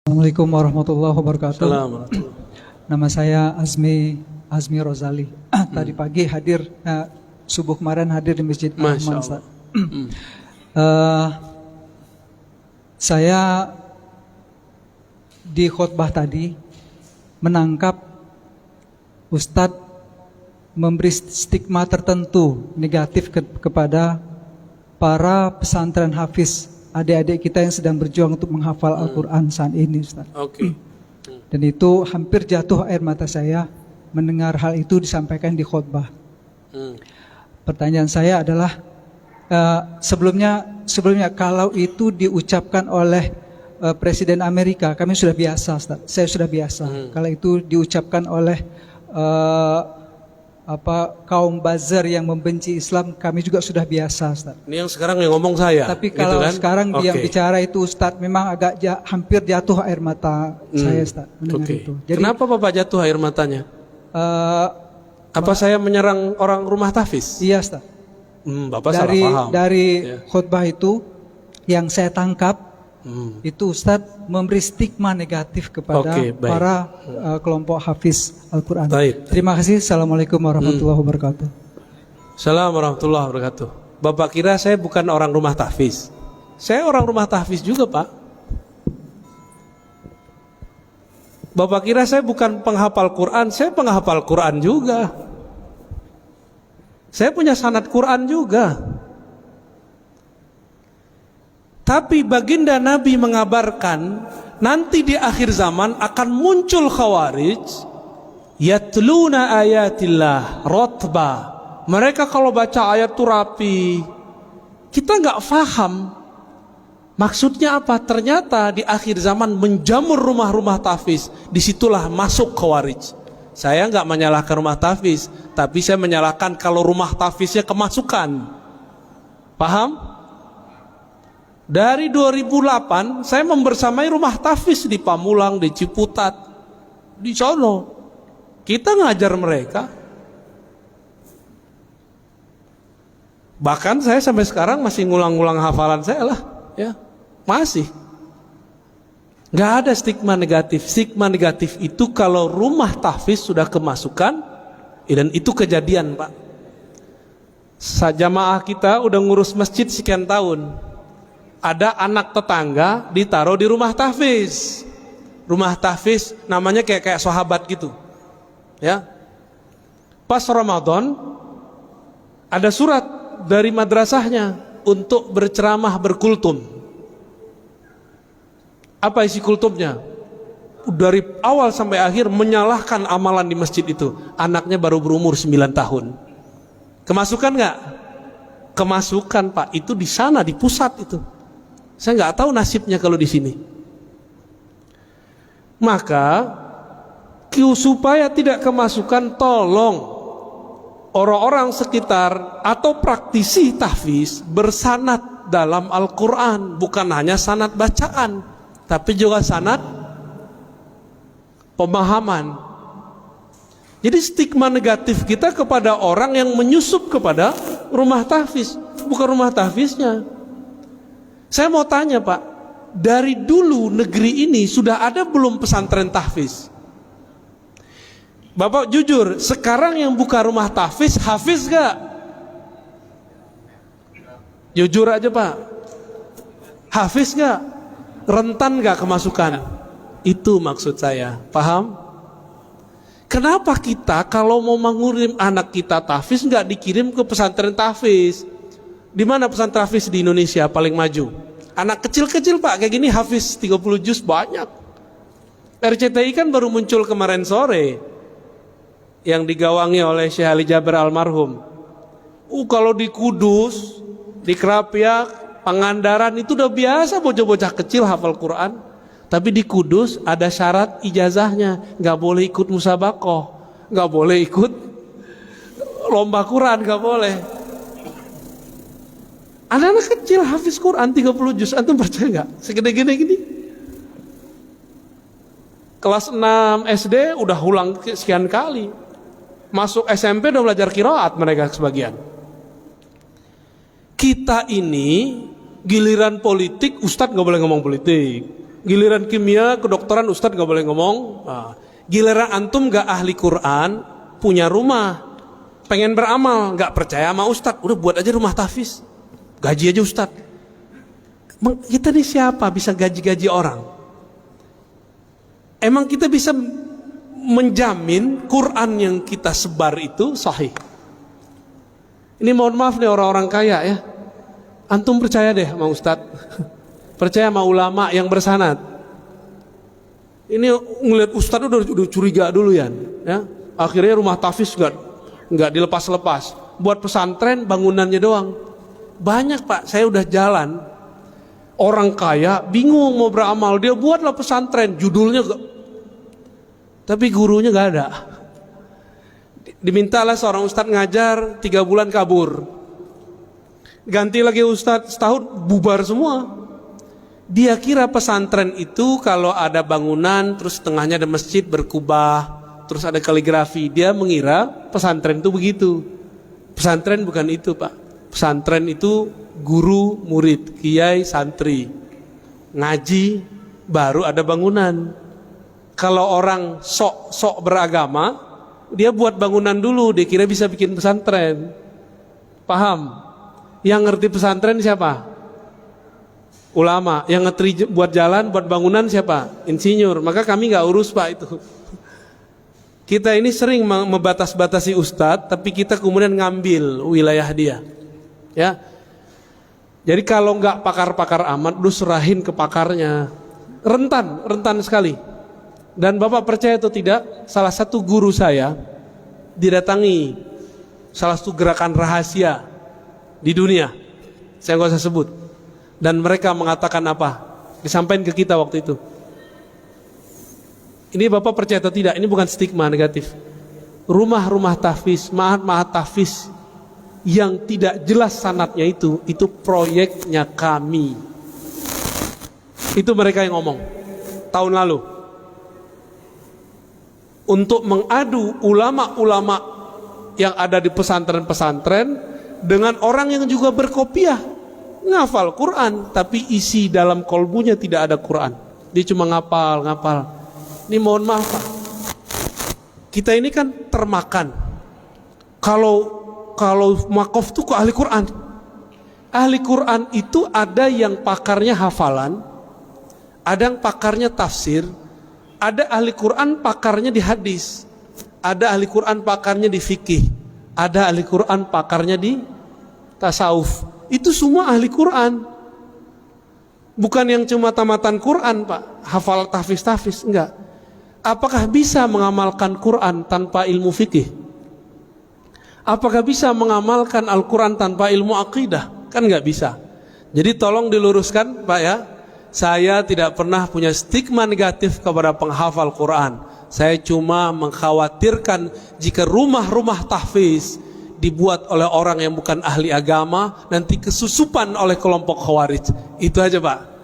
Assalamualaikum warahmatullahi wabarakatuh. Assalamualaikum. Nama saya Azmi Rozali. Tadi pagi hadir, subuh kemarin hadir di Masjid Rahman. Saya di khutbah tadi menangkap Ustadz memberi stigma tertentu negatif kepada para pesantren hafiz, adik-adik kita yang sedang berjuang untuk menghafal Al-Quran saat ini, Ustaz. Oke. Dan itu hampir jatuh air mata saya mendengar hal itu disampaikan di khutbah. Pertanyaan saya adalah, sebelumnya kalau itu diucapkan oleh Presiden Amerika, kami sudah biasa, Ustaz. Saya sudah biasa. Kalau itu diucapkan oleh kaum buzzer yang membenci Islam, kami juga sudah biasa, Ustaz. Ini yang sekarang yang ngomong saya. Tapi kalau gitu kan? sekarang dia bicara itu, Ustaz, memang agak hampir jatuh air mata saya, Ustaz, mendengar itu. Jadi, kenapa Bapak jatuh air matanya? Apa saya menyerang orang rumah tahfiz? Iya, Ustaz. Bapak salah paham. Dari khutbah itu yang saya tangkap, itu Ustadz memberi stigma negatif kepada para kelompok hafiz Al-Quran. Terima kasih. Assalamualaikum warahmatullahi wabarakatuh. Assalamualaikum warahmatullahi wabarakatuh. Bapak kira saya bukan orang rumah tahfiz? Saya orang rumah tahfiz juga, Pak. Bapak kira saya bukan penghafal Quran? Saya penghafal Quran juga. Saya punya sanad Quran juga. Tapi baginda Nabi mengabarkan nanti di akhir zaman akan muncul khawarij yatluna ayatillah rotba. Mereka kalau baca ayat itu rapi. Kita nggak paham maksudnya apa. Ternyata di akhir zaman menjamur rumah-rumah tahfiz. Disitulah masuk khawarij. Saya nggak menyalahkan rumah tahfiz, tapi saya menyalahkan kalau rumah tahfiznya kemasukan. Paham? Dari 2008 saya membersamai rumah tahfiz di Pamulang, di Ciputat, di sono. Kita ngajar mereka. Bahkan saya sampai sekarang masih ngulang-ngulang hafalan saya lah, ya. Masih. Nggak ada stigma negatif. Stigma negatif itu kalau rumah tahfiz sudah kemasukan, dan itu kejadian, Pak. Jamaah kita udah ngurus masjid sekian tahun. Ada anak tetangga ditaruh di rumah tahfiz. Rumah tahfiz namanya kayak sahabat gitu. Ya. Pas Ramadan ada surat dari madrasahnya untuk berceramah berkultum. Apa isi kultumnya? Dari awal sampai akhir menyalahkan amalan di masjid itu. Anaknya baru berumur 9 tahun. Kemasukan nggak? Kemasukan, Pak. Itu di sana, di pusat itu. Saya nggak tahu nasibnya kalau di sini. Maka supaya tidak kemasukan, tolong orang-orang sekitar atau praktisi tahfiz bersanad dalam Al-Quran, bukan hanya sanad bacaan, tapi juga sanad pemahaman. Jadi stigma negatif kita kepada orang yang menyusup kepada rumah tahfiz, bukan rumah tahfiznya. Saya mau tanya, Pak, dari dulu negeri ini sudah ada belum pesantren tahfiz? Bapak jujur, sekarang yang buka rumah tahfiz, hafiz gak? Jujur aja, Pak. Hafiz gak? Rentan gak kemasukan? Itu maksud saya, paham? Kenapa kita kalau mau mengirim anak kita tahfiz gak dikirim ke pesantren tahfiz? Di mana pesantren tahfiz di Indonesia paling maju? Anak kecil-kecil, Pak, kayak gini hafiz 30 juz banyak. RCTI kan baru muncul kemarin sore yang digawangi oleh Syekh Ali Jaber almarhum. Kalau di Kudus, di Kerapiak, Pangandaran itu udah biasa bocah-bocah kecil hafal Quran. Tapi di Kudus ada syarat ijazahnya, nggak boleh ikut musabaqah, nggak boleh ikut lomba Quran, nggak boleh. Anak-anak kecil hafiz Quran 30 juz, antum percaya nggak? Segede-gede gini. Kelas 6 SD udah ulang sekian kali. Masuk SMP udah belajar qiraat mereka sebagian. Kita ini giliran politik, Ustadz nggak boleh ngomong politik. Giliran kimia, kedokteran, Ustadz gak boleh ngomong. Giliran antum gak ahli Quran, punya rumah, pengen beramal, gak percaya sama Ustadz, udah buat aja rumah tahfiz, gaji aja Ustadz. Kita nih siapa bisa gaji-gaji orang? Emang kita bisa menjamin Quran yang kita sebar itu sahih? Ini mohon maaf nih orang-orang kaya ya, antum percaya deh sama Ustadz, percaya sama ulama yang bersanad. Ini ngeliat Ustadz udah curiga dulu ya. Akhirnya rumah tahfiz nggak dilepas-lepas, buat pesantren bangunannya doang. Banyak Pak, saya udah jalan, orang kaya bingung mau beramal, dia buatlah pesantren, judulnya tapi gurunya nggak ada. Dimintalah seorang ustadz ngajar 3 bulan kabur, ganti lagi ustadz setahun bubar semua. Dia kira pesantren itu kalau ada bangunan terus tengahnya ada masjid berkubah, terus ada kaligrafi, dia mengira pesantren itu begitu. Pesantren bukan itu Pak. Pesantren itu guru, murid, kiai, santri, ngaji, baru ada bangunan. Kalau orang sok beragama, dia buat bangunan dulu, dia kira bisa bikin pesantren. Paham? Yang ngerti pesantren siapa? Ulama. Yang ngerti buat jalan, buat bangunan siapa? Insinyur. Maka kami gak urus Pak itu. Kita ini sering membatas-batasi ustadz, tapi kita kemudian ngambil wilayah dia. Ya. Jadi kalau nggak pakar-pakar amat, lu serahin ke pakarnya. Rentan sekali. Dan Bapak percaya atau tidak, salah satu guru saya didatangi salah satu gerakan rahasia di dunia. Saya nggak usah sebut. Dan mereka mengatakan apa? Disampaikan ke kita waktu itu. Ini Bapak percaya atau tidak, ini bukan stigma negatif. Rumah-rumah tahfiz, ma'had tahfiz yang tidak jelas sanadnya itu proyeknya kami. Itu mereka yang ngomong tahun lalu. Untuk mengadu ulama-ulama yang ada di pesantren-pesantren dengan orang yang juga berkopiah, ngafal Quran, tapi isi dalam kolbunya tidak ada Quran. Dia cuma ngapal. Ini mohon maaf Pak, kita ini kan termakan. Kalau makof itu ke ahli Quran. Ahli Quran itu ada yang pakarnya hafalan, ada yang pakarnya tafsir, ada ahli Quran pakarnya di hadis, ada ahli Quran pakarnya di fikih, ada ahli Quran pakarnya di tasawuf. Itu semua ahli Quran. Bukan yang cuma tamatan Quran Pak, hafal tahfiz, enggak. Apakah bisa mengamalkan Quran tanpa ilmu fikih? Apakah bisa mengamalkan Al-Quran tanpa ilmu akidah? Kan enggak bisa. Jadi tolong diluruskan Pak ya. Saya tidak pernah punya stigma negatif kepada penghafal Quran. Saya cuma mengkhawatirkan jika rumah-rumah tahfiz dibuat oleh orang yang bukan ahli agama, nanti kesusupan oleh kelompok Khawarij. Itu aja Pak.